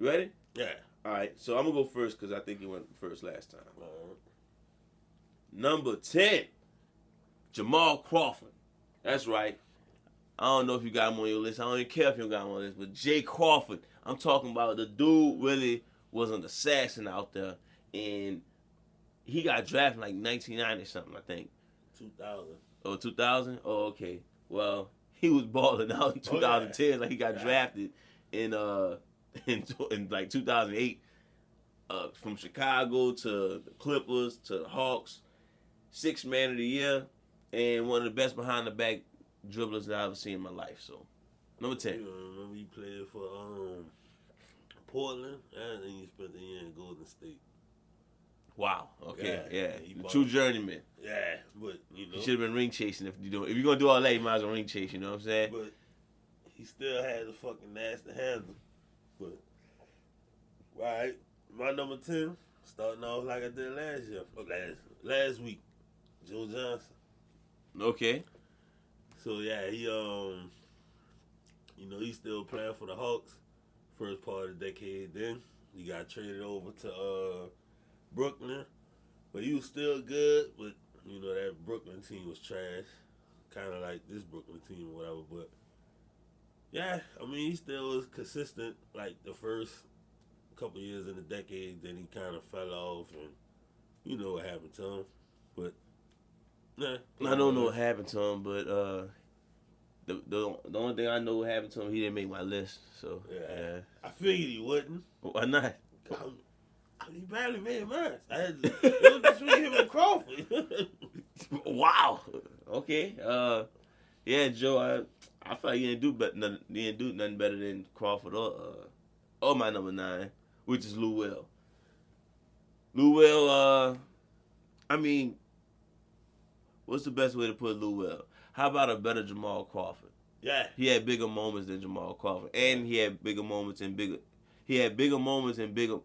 You ready? Yeah. All right, so I'm going to go first because I think you went first last time. Number 10, Jamal Crawford. That's right. I don't know if you got him on your list. I don't even care if you got him on your list. But Jay Crawford, I'm talking about the dude really was an assassin out there. And he got drafted like 1990 something, I think. 2000. Oh, 2000? Oh, okay. Well, he was balling out in 2010. Yeah. Like he got drafted in like 2008 from Chicago to the Clippers to the Hawks. 6th man of the year and one of the best behind the back dribblers that I've ever seen in my life. So, number 10. You remember he played for Portland and then he spent the year in Golden State. Wow. Okay. Yeah. The true journeyman. Yeah, but you know, he should have been ring chasing if you're gonna do all that. You might as well ring chase. You know what I'm saying? But he still had the fucking nasty handle. But right, my number 10, starting off like I did last year, last week, Joe Johnson. Okay. So yeah, he he's still playing for the Hawks. First part of the decade. Then he got traded over to Brooklyn, but he was still good. But you know that Brooklyn team was trash, kind of like this Brooklyn team or whatever. But yeah, I mean he still was consistent. Like the first couple years in the decade, then he kind of fell off, and you know what happened to him. But yeah, I don't know what happened to him, but the only thing I know what happened to him, he didn't make my list. So yeah. I figured he wouldn't. Why not? He barely made mine. It was between him and Crawford. Wow. Okay. Yeah, Joe. I feel like he didn't do nothing better than Crawford or my number 9, which is Lou Will. Lou Will. I mean, what's the best way to put Lou Will? How about a better Jamal Crawford? Yeah. He had bigger moments than Jamal Crawford, and he had bigger moments and bigger. He had bigger moments and bigger.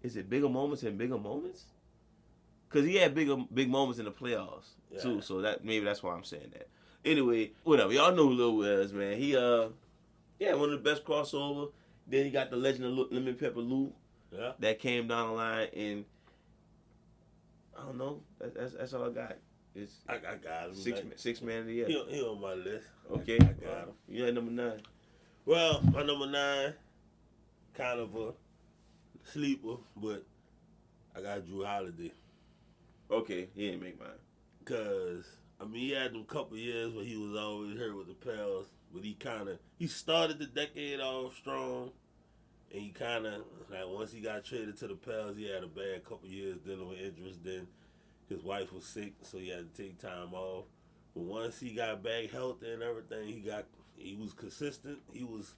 Is it bigger moments and bigger moments? Because he had big moments in the playoffs too. So maybe that's why I'm saying that. Anyway, whatever. Y'all know who Lil Will is, man. He one of the best crossover. Then he got the legend of Lemon Pepper Lou. Yeah. That came down the line, and I don't know. That's all I got. I got him. 6th man of the year. He on my list. Okay. I got him. You had number 9. Well, my number 9, kind of a sleeper, but I got Drew Holiday. Okay, he didn't make mine. Cause I mean he had them couple years where he was always hurt with the Pels, but he started the decade off strong, and he kind of like once he got traded to the Pels, he had a bad couple years dealing with injuries. Then his wife was sick, so he had to take time off. But once he got back healthy and everything, he was consistent. He was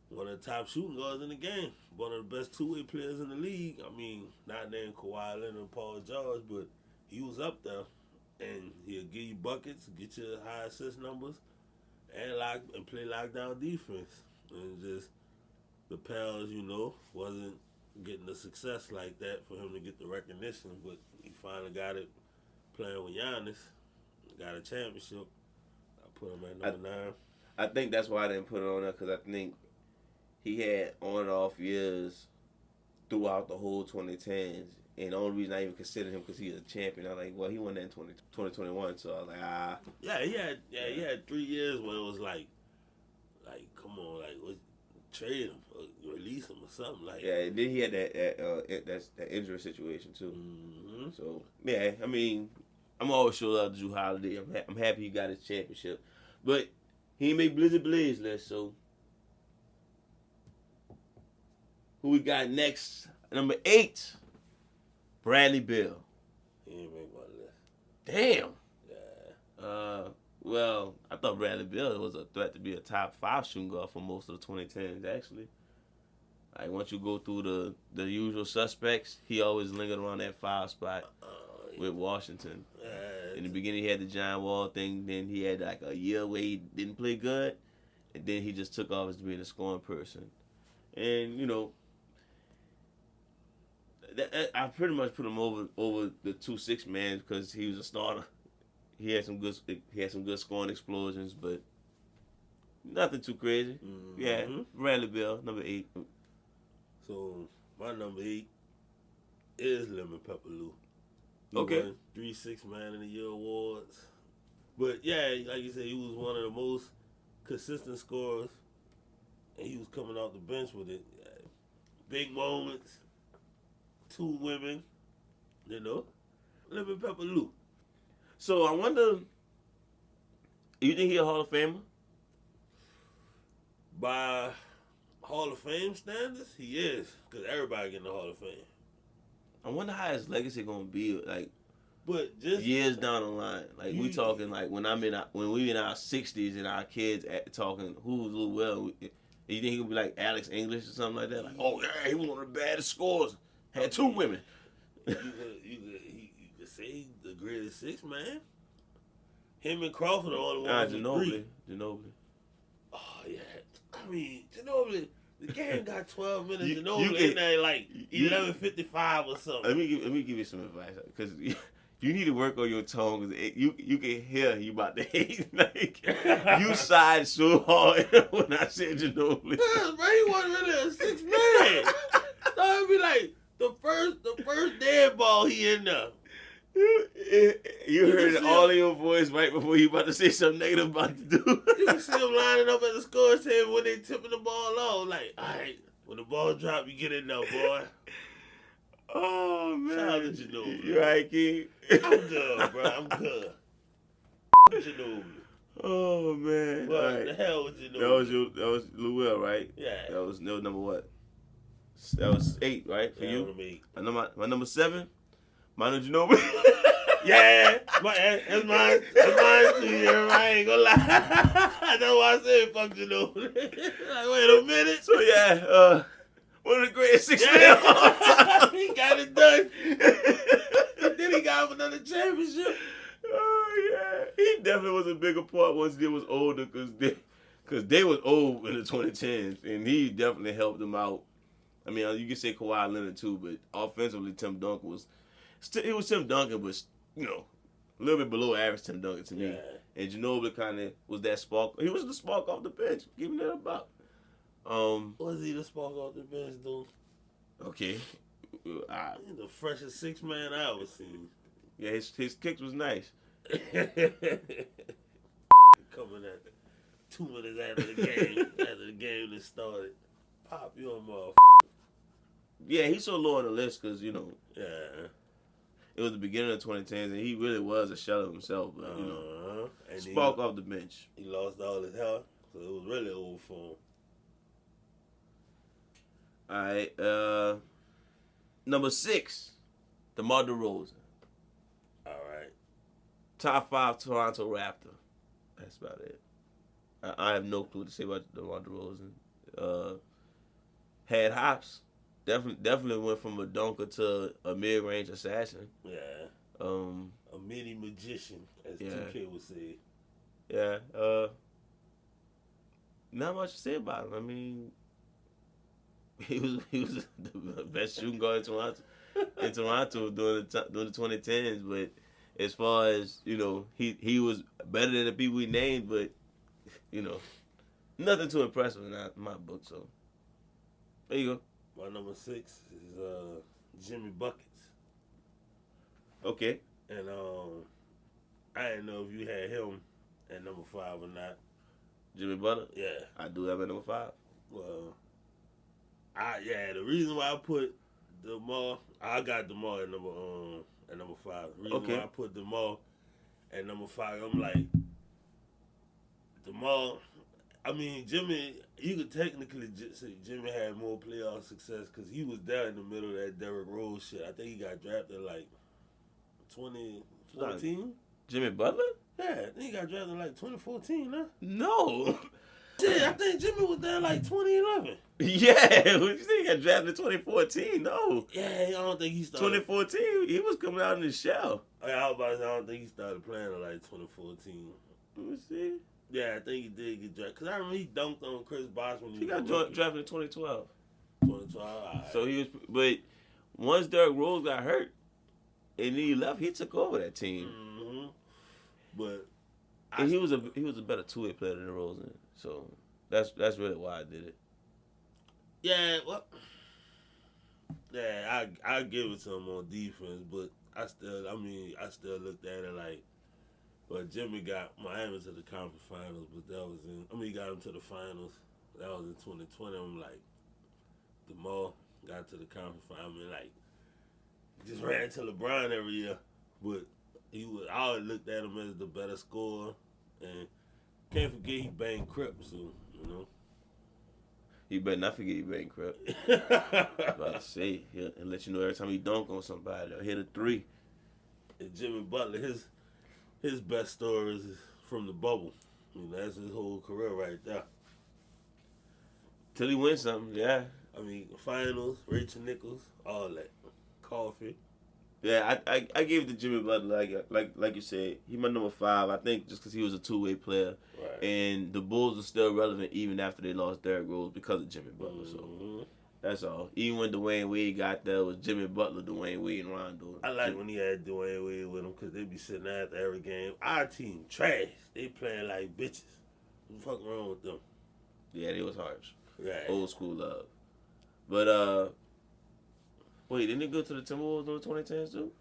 one of the top shooting guards in the game. One of the best two-way players in the league. I mean, not named Kawhi Leonard and Paul George, but he was up there. And he'll give you buckets, get you high assist numbers, and play lockdown defense. And just the Pels, wasn't getting the success like that for him to get the recognition. But he finally got it playing with Giannis. Got a championship. I put him at number 9. I think that's why I didn't put it on there, because I think he had on and off years throughout the whole 2010s. And the only reason I even considered him because he was a champion. I was like, well, he won that in 2021, so I was like, Yeah, he had 3 years where it was like, come on, trade him or release him or something like. Yeah, and then he had that injury situation too. Mm-hmm. So yeah, I mean, I'm always sure love Drew Holiday. I'm happy he got his championship, but he ain't make Blizzard Blaze list. So who we got next? Number 8. Bradley Beal. He didn't make my list. Damn. Yeah. Well, I thought Bradley Beal was a threat to be a top 5 shooting guard for most of the 2010s, actually. Like, once you go through the usual suspects, he always lingered around that 5 spot with Washington. In the beginning, he had the John Wall thing. Then he had, like, a year where he didn't play good. And then he just took off as being a scoring person. And, I pretty much put him over the 2-6 man because he was a starter. He had some good scoring explosions, but nothing too crazy. Mm-hmm. Yeah, Bradley Beal, number 8. So my number 8 is Lemon Pepper Lou. He Okay. won 3 6 Man of the Year awards. But yeah, like you said, he was one of the most consistent scorers, and he was coming off the bench with it. Big moments, 2 women, Lemon Pepper Lou. So I wonder, you think he a Hall of Famer? By Hall of Fame standards, he is, because everybody getting the Hall of Fame. I wonder how his legacy gonna be like But just years down the line. Like we talking like when we in our 60s and our kids talking who's Lou Will. You think he would be like Alex English or something like that? Like, oh yeah, he was one of the baddest scorers. Had 2 women. you could say he's the greatest 6 man. Him and Crawford are all the ones. Ginobili. Oh yeah, I mean Ginobili. The game got 12 minutes. Ginobili can- in there like 11:55 or something. Let me give you some advice because you need to work on your tone because you can hear you about to hate. Like you sighed so hard when I said Ginobili. Yeah, bro, he wasn't really a 6 man. So it'd be like the first dead ball he in there. You heard it all in your voice right before you about to say something negative about to do. You can see him lining up at the score table when they tipping the ball off. Like, all right, when the ball drop, you get in there, boy. Oh man! Shout out to Ginobili. You right, King? I'm good, bro. I'm good. Ginobili. Oh man! What All right. the hell was Ginobili? That was Lou Will, right? Yeah. That was number what? That was 8, right? For you? My number 7, Manu Ginobili. Yeah, that's mine too, yeah, I ain't gonna lie. That's why I said fuck Ginobili. Like, wait a minute. So yeah, one of the greatest 6 men of all time. He got it done. Then he got another championship. Oh yeah, he definitely was a bigger part once they was older because they was old in the 2010s, and he definitely helped them out. I mean, you can say Kawhi Leonard too, but offensively, Tim Duncan was Tim Duncan, but a little bit below average Tim Duncan to me. Yeah. And Ginobili kind of was that spark. He was the spark off the bench, giving it about. Was he the spark off the bench, though? Okay. He's the freshest 6 man I ever seen. Yeah, his kicks was nice. Coming at 2 minutes after the game that started. Pop your motherfucker. Yeah, he's so low on the list because, Yeah. it was the beginning of the 2010s, and he really was a shell of himself. But, And spark off the bench. He lost all his health, so it was really over for him. All right. Number 6, DeMar DeRozan. All right. Top 5 Toronto Raptor. That's about it. I have no clue to say about DeMar DeRozan. Had hops. Definitely went from a dunker to a mid-range assassin. Yeah. A mini magician, as 2K would say. Yeah. Not much to say about him. I mean, he was the best shooting guard in Toronto during the 2010s. But as far as he was better than the people we named, but nothing too impressive in my book. So there you go. My number 6 is Jimmy Buckets. Okay. And I didn't know if you had him at number 5 or not. Jimmy Butler? Yeah. I do have at number 5. Well, the reason why I put DeMar, I got DeMar at number 5. The reason why I put DeMar at number 5, I'm like, DeMar, I mean, Jimmy, you could technically say Jimmy had more playoff success because he was there in the middle of that Derrick Rose shit. I think he got drafted like 2014. Jimmy Butler? Yeah, I think he got drafted like 2014, huh? No. Shit, I think Jimmy was there like 2011. Yeah, you think he got drafted in 2014? No. Yeah, I don't think he started. 2014, he was coming out in his shell. I was about to say, I don't think he started playing in like 2014. Let me see. Yeah, I think he did get drafted. Because I remember he dunked on Chris Bosh when he got drafted in 2012. 2012, all right. So he was, but once Derrick Rose got hurt and he left, he took over that team. Mm-hmm. But and he was a better two-way player than Rosen. So that's really why I did it. Yeah, well, Yeah, I give it to him on defense, but I still looked at it like, well, Jimmy got Miami to the conference finals, but he got him to the finals. That was in 2020. I'm like, DeMar got to the conference finals. I mean, like, just ran into LeBron every year, but I always looked at him as the better scorer, and can't forget he banged Crip, so you know. You better not forget he banged Crip. About to say, he'll let you know every time he dunk on somebody or hit a three. And Jimmy Butler, his best stories is from the bubble. I mean, that's his whole career right there. Till he wins something, yeah. I mean, finals, Rachel Nichols, all that. Coffee. Yeah, I gave it to Jimmy Butler. Like you said, he my number 5. I think just because he was a two-way player, Right. and the Bulls are still relevant even after they lost Derrick Rose because of Jimmy Butler. So that's all. Even when Dwayne Wade got there, it was Jimmy Butler, Dwayne Wade, and Rondo. I like when he had Dwayne Wade with him because they be sitting there after every game. Our team trash. They playing like bitches. What the fuck wrong with them? Yeah, they was harsh. Right. Old school love. But wait, didn't he go to the Timberwolves in the 2010s too?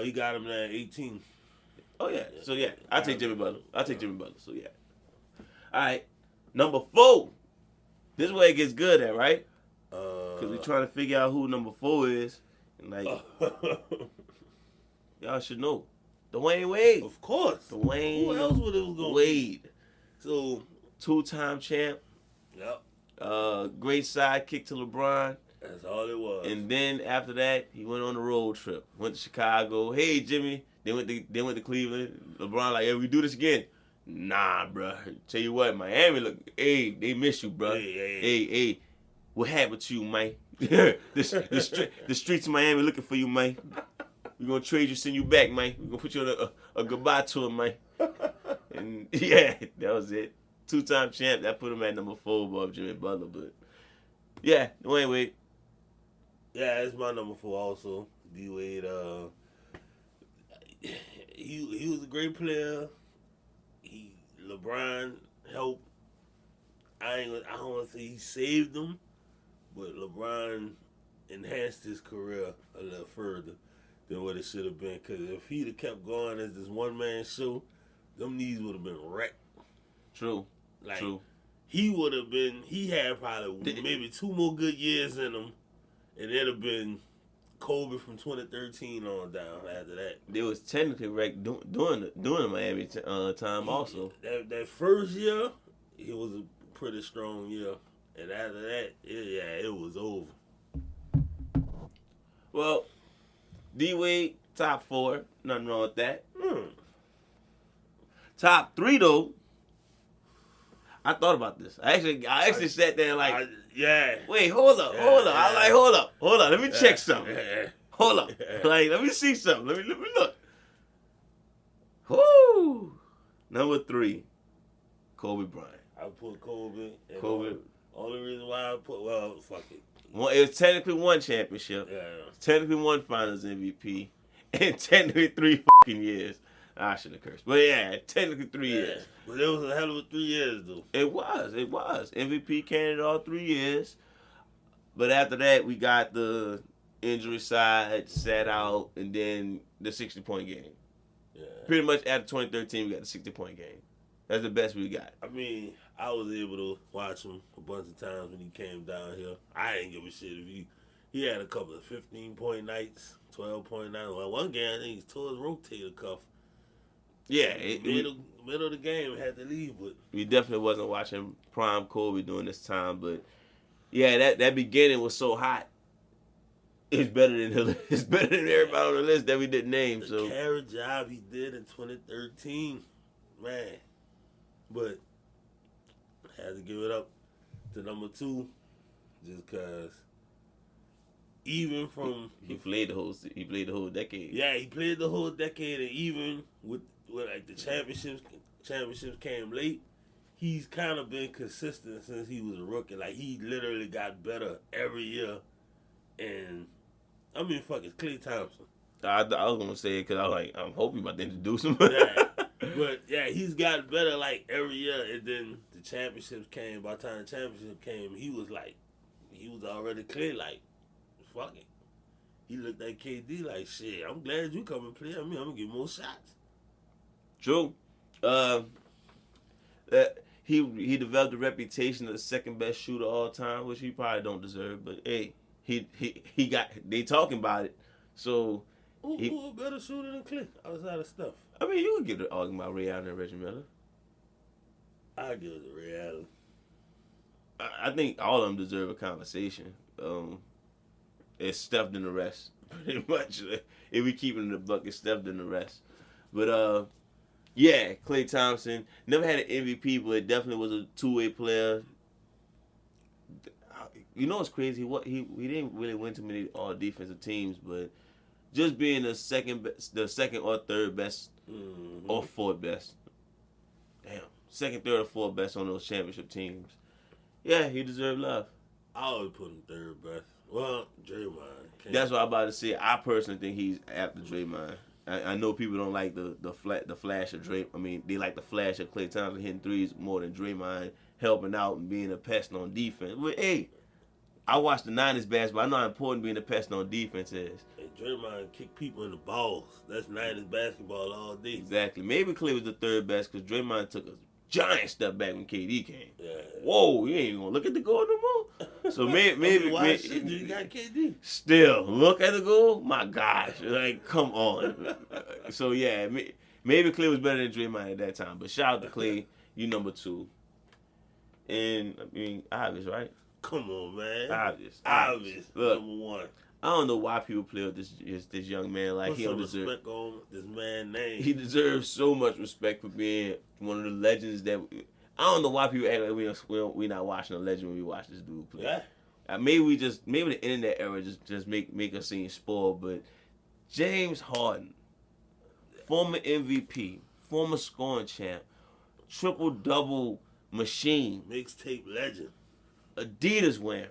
He got him there at 18. Oh yeah. So yeah, I take Jimmy Butler. So yeah. All right, number 4. This is where it gets good at, right? Because we're trying to figure out who number 4 is, and like y'all should know, Dwayne Wade. Of course. Dwayne. Who else would it was gonna Wade. be? So 2-time champ. Yep. Great sidekick to LeBron. That's all it was. And then after that, he went on a road trip. Went to Chicago. Hey, Jimmy. They went to Cleveland. LeBron like, hey, we do this again. Nah, bro. Tell you what, Miami look. Hey, they miss you, bro. Hey. What happened to you, man? the streets of Miami looking for you, man. We're gonna trade you, send you back, man. We're gonna put you on a goodbye tour, man. And yeah, that was it. 2-time champ. That put him at number 4 above Jimmy Butler, but yeah, Dwayne Wade. Yeah, it's my number 4 also. D Wade. He was a great player. LeBron helped. I don't want to say he saved him, but LeBron enhanced his career a little further than what it should have been. Because if he'd have kept going as this one-man show, them knees would have been wrecked. True. True. He had probably maybe 2 more good years in him, and it'd have been Kobe from 2013 on down after that. They was technically wrecked during the Miami time also. That first year, it was a pretty strong year. And after that, it was over. Well, D-Wade, top 4. Nothing wrong with that. Top 3, though. I thought about this. I actually sat there like, wait, hold up. I like, hold up. Let me check something. Hold up. Like, let me see something. Let me look. Whoo. Number 3, Kobe Bryant. I put Kobe. Kobe. Only reason why I put, fuck it. It was technically 1 championship. Yeah. Technically 1 Finals MVP. And technically 3 fucking years. I shouldn't have cursed. But yeah, technically 3 years. But it was a hell of a 3 years, though. It was. MVP candidate all 3 years. But after that, we got the injury side, sat out, and then the 60-point game. Yeah. Pretty much after 2013, we got the 60-point game. That's the best we got. I mean, I was able to watch him a bunch of times when he came down here. I didn't give a shit if he had a couple of 15-point nights, 12-point nights. Well, one game, I think he tore his rotator cuff. Yeah. Middle of the game, had to leave, but we definitely wasn't watching prime Kobe during this time, but yeah, that beginning was so hot. It's better than everybody on the list that we didn't name. The carry job he did in 2013, man. But I had to give it up to number 2, just cause even from he played the whole decade. Yeah, he played the whole decade, and even with like the championships came late, he's kind of been consistent since he was a rookie. Like, he literally got better every year. And I mean, fuck it, Klay Thompson. I was gonna say it because I was like, I'm hoping about to introduce him. But yeah, he's got better like every year. And then the championships came. By the time the championship came, he was like, he was already clear, like, fuck it. He looked at KD like, shit, I'm glad you come and play. I mean, I'm going to get more shots. True. He developed a reputation of the second best shooter of all time, which he probably don't deserve. But hey, he got, they talking about it. So Who a better shooter than Clay outside of stuff? I mean, you could get an argument about Ray Allen and Reggie Miller. I give it to Ray Allen. I think all of them deserve a conversation. It's Steph than the rest, pretty much. If we keep it in the buck, it's Steph than the rest. But yeah, Klay Thompson never had an MVP, but definitely was a two-way player. You know what's crazy? He didn't really win too many all defensive teams, but just being the second or third best or fourth best. Damn, second, third, or fourth best on those championship teams. Yeah, he deserved love. I always put him third best. Well, Draymond. That's what I'm about to say. I personally think he's after Draymond. I know people don't like the flash of Draymond. I mean, they like the flash of Klay Thompson hitting threes more than Draymond helping out and being a pest on defense. But hey, I watched the 90s basketball. I know how important being a pest on defense is. And Draymond kicked people in the balls. That's 90s basketball all day. Exactly. Maybe Klay was the third best because Draymond took a giant step back when KD came. Yeah. Whoa, you ain't even gonna look at the goal no more. So maybe why shouldn't you got KD? Still look at the goal. My gosh, like come on. So yeah, maybe Klay was better than Draymond at that time. But shout out to Klay, you number 2. And I mean, obvious, right? Come on, man. Obvious. Look, number 1. I don't know why people play with this young man like he don't deserve. Respect on this man's name. He deserves so much respect for being one of the legends that. I don't know why people act like we not watching a legend when we watch this dude play. Yeah. Maybe the internet era just make us seem spoiled, but James Harden, former MVP, former scoring champ, triple-double machine, mixtape legend, Adidas wearing.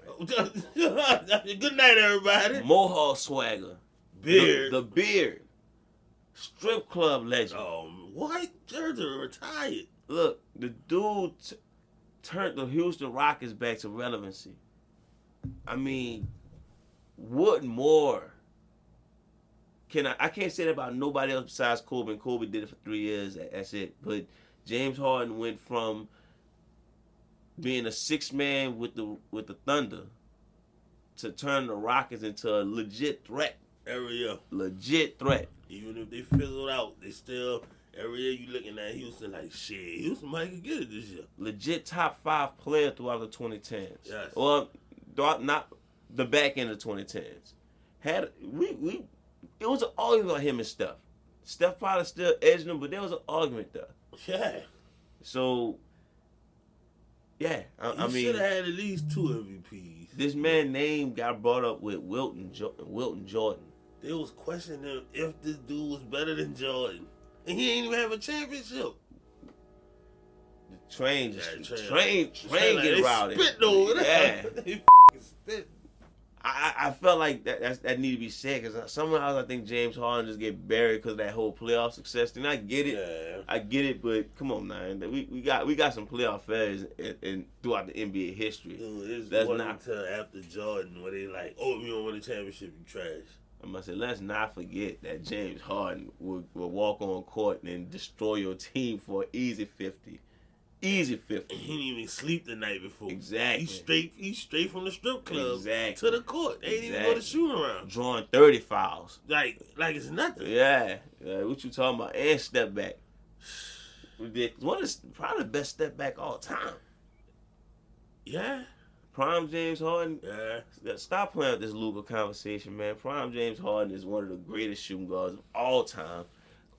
Good night, everybody. Mohawk swagger. Beard. The beard. Strip club legend. White jersey retired. Look, the dude turned the Houston Rockets back to relevancy. I mean, what more? I can't say that about nobody else besides Kobe. And Kobe did it for 3 years. That's it. But James Harden went from being a 6-man with the Thunder to turn the Rockets into a legit threat. Every year. Legit threat. Even if they fizzled out, they still, every year you looking at Houston like, shit, Houston might could get it this year. Legit top 5 player throughout the 2010s. Yes. Well, not the back end of the 2010s. It was an argument about him and Steph. Steph probably still edging him, but there was an argument there. Yeah. So, yeah. I mean, should have had at least 2 MVPs. This man's name got brought up with Wilton Jordan. They was questioning if this dude was better than Jordan. And he ain't even have a championship. The train like, get routed. Spitting over there. Yeah. They spit. I felt like that need to be said because somehow I think James Harden just get buried because of that whole playoff success thing. I get it. Yeah. I get it, but come on, man. We got some playoff failures in throughout the NBA history. Dude, That's wasn't not until after Jordan where they like, oh, if you don't win a championship, you trash. I must say, let's not forget that James Harden will walk on court and destroy your team for an easy 50. Easy 50. He didn't even sleep the night before. Exactly. He's straight from the strip club exactly. to the court. They ain't even go to shoot around. Drawing 30 fouls. Like it's nothing. Yeah. What you talking about? And step back. One is probably the best step back all time. Yeah. Prime James Harden. Yeah. Stop playing with this Luka conversation, man. Prime James Harden is one of the greatest shooting guards of all time.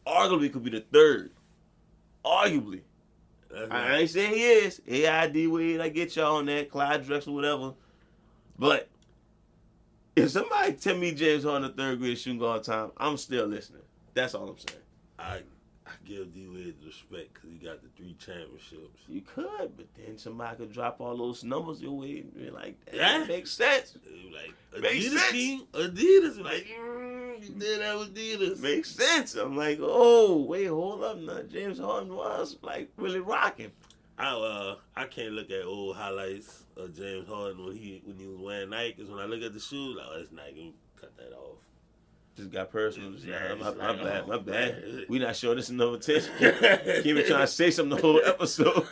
Arguably could be the third. Arguably. I ain't saying he is. AID Wade, I get y'all on that. Clyde Drexler, whatever. But if somebody tell me James Harden the third greatest shooting guard of all time, I'm still listening. That's all I'm saying. I give D Wade respect because he got the 3 championships. You could, but then somebody could drop all those numbers your way and be like, that makes sense. Like makes Adidas sense. King, Adidas, like you did that with Adidas. Makes sense. I'm like, oh, wait, hold up now. James Harden was like really rocking. I I can't look at old highlights of James Harden when he was wearing Nike. Because when I look at the shoes, like, oh, it's Nike. Cut that off. Just got personal. Yeah, My bad. We not showing this enough attention. Keep trying to say something the whole episode.